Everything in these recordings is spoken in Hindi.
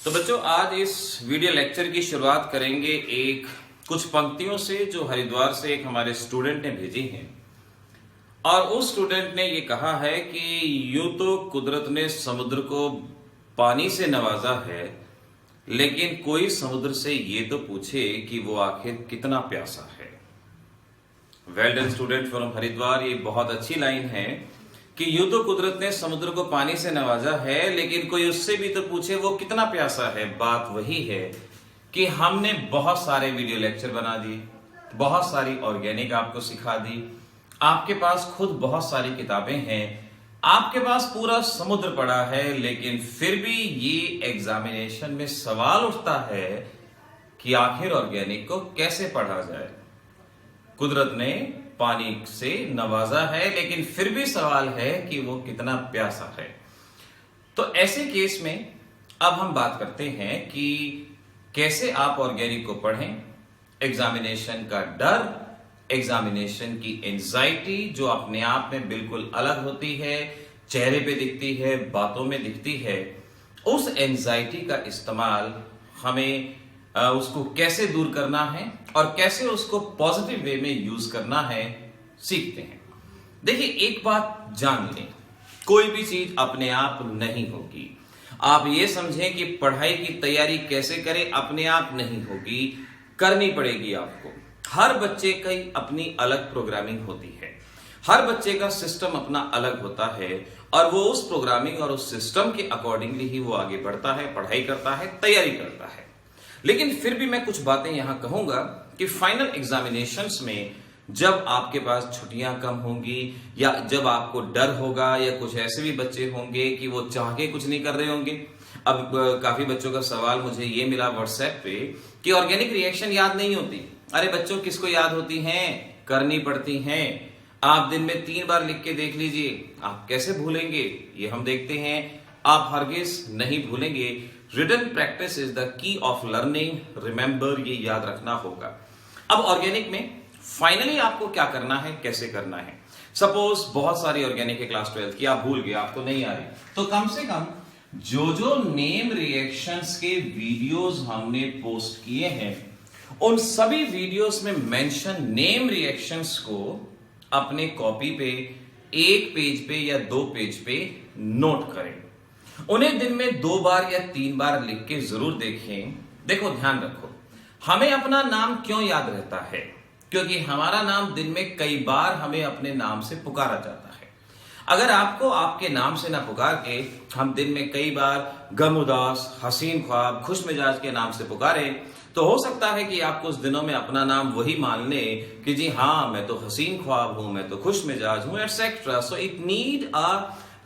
तो बच्चों आज इस वीडियो लेक्चर की शुरुआत करेंगे कुछ पंक्तियों से जो हरिद्वार से एक हमारे स्टूडेंट ने भेजी हैं। और उस स्टूडेंट ने ये कहा है कि यूं तो कुदरत ने समुद्र को पानी से नवाजा है, लेकिन कोई समुद्र से ये तो पूछे कि वो आखिर कितना प्यासा है। Well done student from Haridwar, ये बहुत अच्छी लाइन है कि यूं तो कुदरत ने समुद्र को पानी से नवाजा है, लेकिन कोई उससे भी तो पूछे वो कितना प्यासा है। बात वही है कि हमने बहुत सारे वीडियो लेक्चर बना दिए, बहुत सारी ऑर्गेनिक आपको सिखा दी, आपके पास खुद बहुत सारी किताबें हैं, आपके पास पूरा समुद्र पड़ा है, लेकिन फिर भी ये एग्जामिनेशन में सवाल उठता है कि आखिर ऑर्गेनिक को कैसे पढ़ा जाए। कुदरत ने पानी से नवाजा है, लेकिन फिर भी सवाल है कि वो कितना प्यासा है। तो ऐसे केस में अब हम बात करते हैं कि कैसे आप ऑर्गेनिक को पढ़ें। एग्जामिनेशन का डर, एग्जामिनेशन की एंजाइटी जो अपने आप में बिल्कुल अलग होती है, चेहरे पे दिखती है, बातों में दिखती है, उस एंजाइटी का इस्तेमाल हमें उसको कैसे दूर करना है और कैसे उसको पॉजिटिव वे में यूज करना है सीखते हैं। देखिए एक बात जान लें, कोई भी चीज अपने आप नहीं होगी। आप ये समझें कि पढ़ाई की तैयारी कैसे करें, अपने आप नहीं होगी, करनी पड़ेगी आपको। हर बच्चे की अपनी अलग प्रोग्रामिंग होती है, हर बच्चे का सिस्टम अपना अलग होता है और वो उस प्रोग्रामिंग और उस सिस्टम के अकॉर्डिंगली ही वो आगे बढ़ता है, पढ़ाई करता है, तैयारी करता है। लेकिन फिर भी मैं कुछ बातें यहां कहूंगा कि फाइनल एग्जामिनेशंस में जब आपके पास छुट्टियां कम होंगी या जब आपको डर होगा, या कुछ ऐसे भी बच्चे होंगे कि वो चाह के कुछ नहीं कर रहे होंगे। अब काफी बच्चों का सवाल मुझे ये मिला व्हाट्सएप पे कि ऑर्गेनिक रिएक्शन याद नहीं होती। अरे बच्चों, किसको याद होती हैं? करनी पड़ती हैं। आप दिन में 3 बार लिख के देख लीजिए, आप कैसे भूलेंगे? ये हम देखते हैं, आप हरगिज नहीं भूलेंगे। Written practice is the key of learning, remember, ये याद रखना होगा। अब ऑर्गेनिक में फाइनली आपको क्या करना है, कैसे करना है। सपोज बहुत सारी ऑर्गेनिक है क्लास 12 की, आप भूल गए, आपको नहीं आ रही, तो कम से कम जो नेम रिएक्शंस के वीडियोस हमने पोस्ट किए हैं, उन सभी वीडियोस में मेंशन नेम रिएक्शंस को अपने कॉपी पे 1 पेज पे या 2 पेज पे नोट करें। उन्हें दिन में 2 बार या 3 बार लिख के जरूर देखें। देखो ध्यान रखो, हमें अपना नाम क्यों याद रहता है? क्योंकि हमारा नाम दिन में कई बार हमें अपने नाम से पुकारा जाता है। अगर आपको आपके नाम से ना पुकार के हम दिन में कई बार गम, उदास, हसीन ख्वाब, खुश मिजाज के नाम से पुकारे, तो हो सकता है कि आप कुछ दिनों में अपना नाम वही मान ले कि जी हाँ, मैं तो हसीन ख्वाब हूं, मैं तो खुश मिजाज हूं, etcetera. So it need a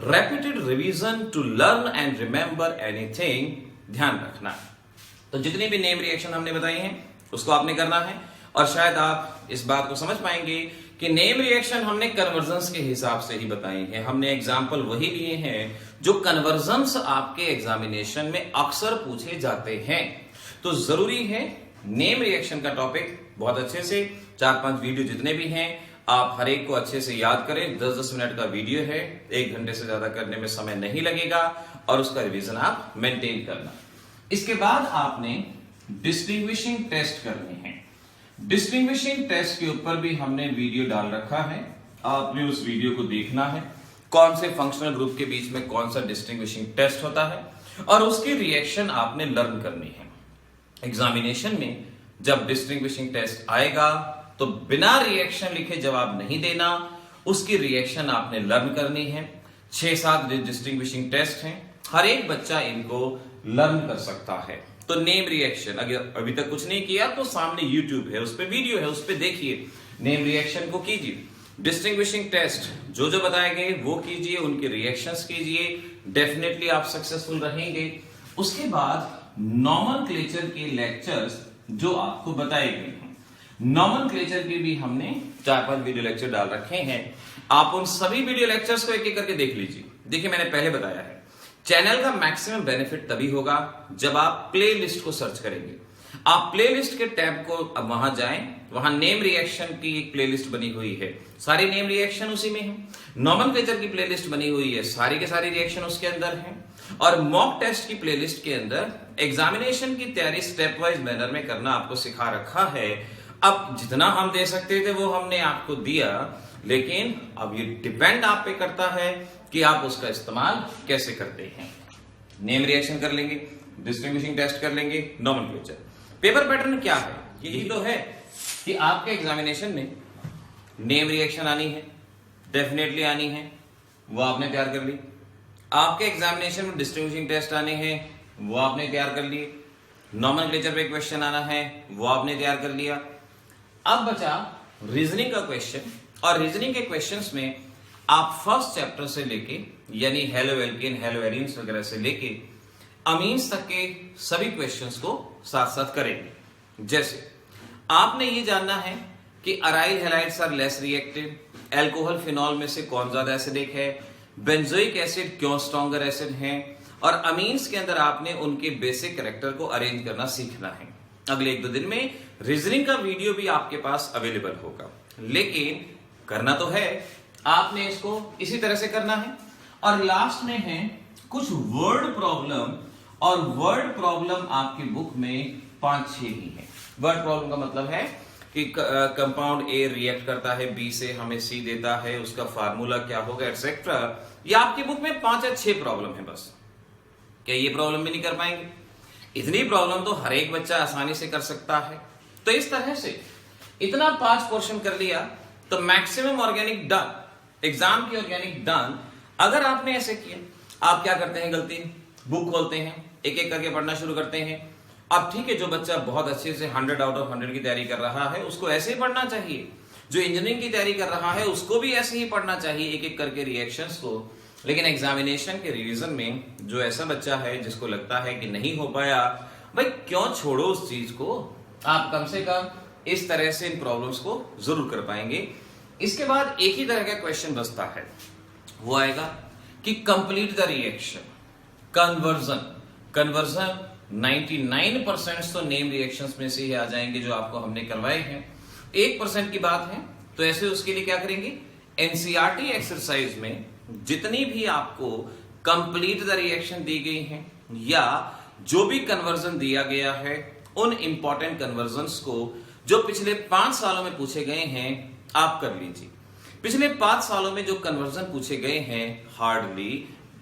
repeated revision to learn and remember anything। ध्यान रखना। तो जितनी भी नेम रिएक्शन हमने बताई हैं उसको आपने करना है, और शायद आप इस बात को समझ पाएंगे कि नेम रिएक्शन हमने कन्वर्जन्स के हिसाब से ही बताई हैं। हमने एग्जाम्पल वही लिए हैं जो कन्वर्जन्स आपके एग्जामिनेशन में अक्सर पूछे जाते हैं। तो जरूरी है नेम रिएक्शन का टॉपिक बहुत अच्छे से 4-5 वीडियो जितने भी हैं आप हर एक को अच्छे से याद करें। 10-10 मिनट का वीडियो है, 1 घंटे से ज्यादा करने में समय नहीं लगेगा, और उसका रिवीजन आप मेंटेन करना। इसके बाद आपने डिस्टिंग्विशिंग टेस्ट करने हैं। डिस्टिंग्विशिंग टेस्ट के ऊपर भी हमने वीडियो डाल रखा है, आपने उस वीडियो को देखना है। कौन से फंक्शनल ग्रुप के बीच में कौन सा डिस्टिंग्विशिंग टेस्ट होता है, और उसकी रिएक्शन आपने लर्न करनी है। एग्जामिनेशन में जब डिस्टिंग्विशिंग टेस्ट आएगा तो बिना रिएक्शन लिखे जवाब नहीं देना, उसकी रिएक्शन आपने लर्न करनी है। 6-7 डिस्टिंग्विशिंग टेस्ट हैं, हर एक बच्चा इनको लर्न कर सकता है। तो नेम रिएक्शन अगर अभी तक कुछ नहीं किया तो सामने यूट्यूब है, उस पे वीडियो है, उस पे देखिए, नेम रिएक्शन को कीजिए। डिस्टिंग्विशिंग टेस्ट जो जो बताए गए वो कीजिए, उनके रिएक्शंस कीजिए, डेफिनेटली आप सक्सेसफुल रहेंगे। उसके बाद नॉमेनक्लेचर के लेक्चर्स जो आपको बताए गए हैं, नॉमेनक्लेचर के भी हमने 4-5 वीडियो लेक्चर डाल रखे हैं। आप उन सभी वीडियो लेक्चर्स को एक-एक करके देख लीजिए। देखिए मैंने पहले बताया है, चैनल का मैक्सिमम बेनिफिट तभी होगा जब आप प्लेलिस्ट को सर्च करेंगे। आप प्लेलिस्ट के टैब को अब वहां जाएं, वहां नेम रिएक्शन की एक प्लेलिस्ट बनी हुई है, सारे नेम रिएक्शन उसी में है। नॉमेनक्लेचर की प्लेलिस्ट बनी हुई है, सारी के सारी रिएक्शन उसके अंदर है। और मॉक टेस्ट की प्लेलिस्ट के अंदर एग्जामिनेशन की तैयारी स्टेप वाइज मैनर में करना आपको सिखा रखा है। अब जितना हम दे सकते थे वो हमने आपको दिया, लेकिन अब ये डिपेंड आप पे करता है कि आप उसका इस्तेमाल कैसे करते हैं। नेम रिएक्शन कर लेंगे, डिस्टिंग्विशिंग टेस्ट कर लेंगे, नॉमेनक्लेचर। पेपर पैटर्न क्या है? यही तो है कि आपके एग्जामिनेशन में नेम रिएक्शन आनी है, डेफिनेटली आनी है, वो आपने तैयार कर ली। आपके एग्जामिनेशन में डिस्टिंग्विशिंग टेस्ट आने हैं, वो आपने तैयार कर लिए। नॉमेनक्लेचर पे क्वेश्चन आना है, वो आपने तैयार कर लिया। अब बचा रीजनिंग का क्वेश्चन, और रीजनिंग के क्वेश्चंस में आप फर्स्ट चैप्टर से लेके यानी हेलो एल्केन, हेलो एरिन्स वगैरह से लेके अमीन्स तक के सभी क्वेश्चंस को साथ साथ करेंगे। जैसे आपने ये जानना है कि aryl halides are less reactive, alcohol phenol में से कौन ज्यादा एसिडिक है, बेंजोइक एसिड क्यों स्ट्रॉन्गर एसिड है, और अमीन्स के अंदर आपने उनके बेसिक कैरेक्टर को अरेंज करना सीखना है। अगले 1-2 दिन में रीजनिंग का वीडियो भी आपके पास अवेलेबल होगा, लेकिन करना तो है, आपने इसको इसी तरह से करना है। और लास्ट में है कुछ वर्ड प्रॉब्लम, और वर्ड प्रॉब्लम आपकी बुक में 5-6 ही है। वर्ड प्रॉब्लम का मतलब है कि कंपाउंड ए रिएक्ट करता है बी से, हमें सी देता है, उसका फार्मूला क्या होगा, एटसेट्रा। ये आपकी बुक में 5 या 6 प्रॉब्लम है बस। क्या ये प्रॉब्लम भी नहीं कर पाएंगे? इतनी प्रॉब्लम तो हर एक बच्चा आसानी से कर सकता है। तो इस तरह से इतना 5 पोर्शन कर लिया तो मैक्सिमम ऑर्गेनिक डन, एग्जाम की ऑर्गेनिक डन। अगर आपने ऐसे किया, आप क्या करते हैं गलती, बुक खोलते हैं, एक एक करके पढ़ना शुरू करते हैं। अब ठीक है, जो बच्चा बहुत अच्छे से 100 आउट ऑफ 100 की तैयारी कर रहा है उसको ऐसे ही पढ़ना चाहिए, जो इंजीनियरिंग की तैयारी कर रहा है उसको भी ऐसे ही पढ़ना चाहिए, एक एक करके रिएक्शंस को। लेकिन एग्जामिनेशन के रिवीजन में जो ऐसा बच्चा है जिसको लगता है कि नहीं हो पाया, भाई क्यों छोड़ो उस चीज को, आप कम से कम इस तरह से इन प्रॉब्लम्स को जरूर कर पाएंगे। इसके बाद एक ही तरह का क्वेश्चन बचता है, वो आएगा कि complete the reaction, conversion. Conversion 99% तो नेम रिएक्शंस में से ही आ जाएंगे जो आपको हमने करवाए हैं। 1% की बात है तो ऐसे उसके लिए क्या करेंगे, एनसीईआरटी एक्सरसाइज में जितनी भी आपको कंप्लीट द रिएक्शन दी गई हैं या जो भी कन्वर्जन दिया गया है, उन इंपॉर्टेंट कन्वर्जन्स को जो पिछले 5 सालों में पूछे गए हैं आप कर लीजिए। पिछले 5 सालों में जो कन्वर्जन पूछे गए हैं हार्डली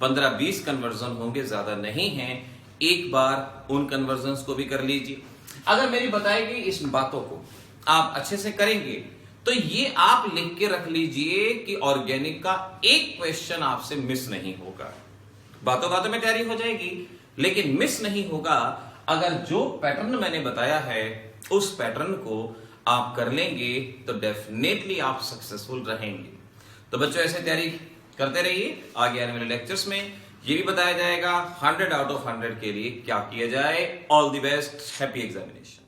15-20 कन्वर्जन होंगे, ज्यादा नहीं है। एक बार उन कन्वर्जन्स को भी कर लीजिए। अगर मेरी बताई गई इस बातों को आप अच्छे से करेंगे तो ये आप लिख के रख लीजिए कि ऑर्गेनिक का एक क्वेश्चन आपसे मिस नहीं होगा। बातों बातों में तैयारी हो जाएगी लेकिन मिस नहीं होगा अगर जो पैटर्न मैंने बताया है उस पैटर्न को आप कर लेंगे तो डेफिनेटली आप सक्सेसफुल रहेंगे। तो बच्चों ऐसे तैयारी करते रहिए। आगे आने वाले लेक्चर्स में ये भी बताया जाएगा 100 आउट ऑफ 100 के लिए क्या किया जाए। All the best, happy examination.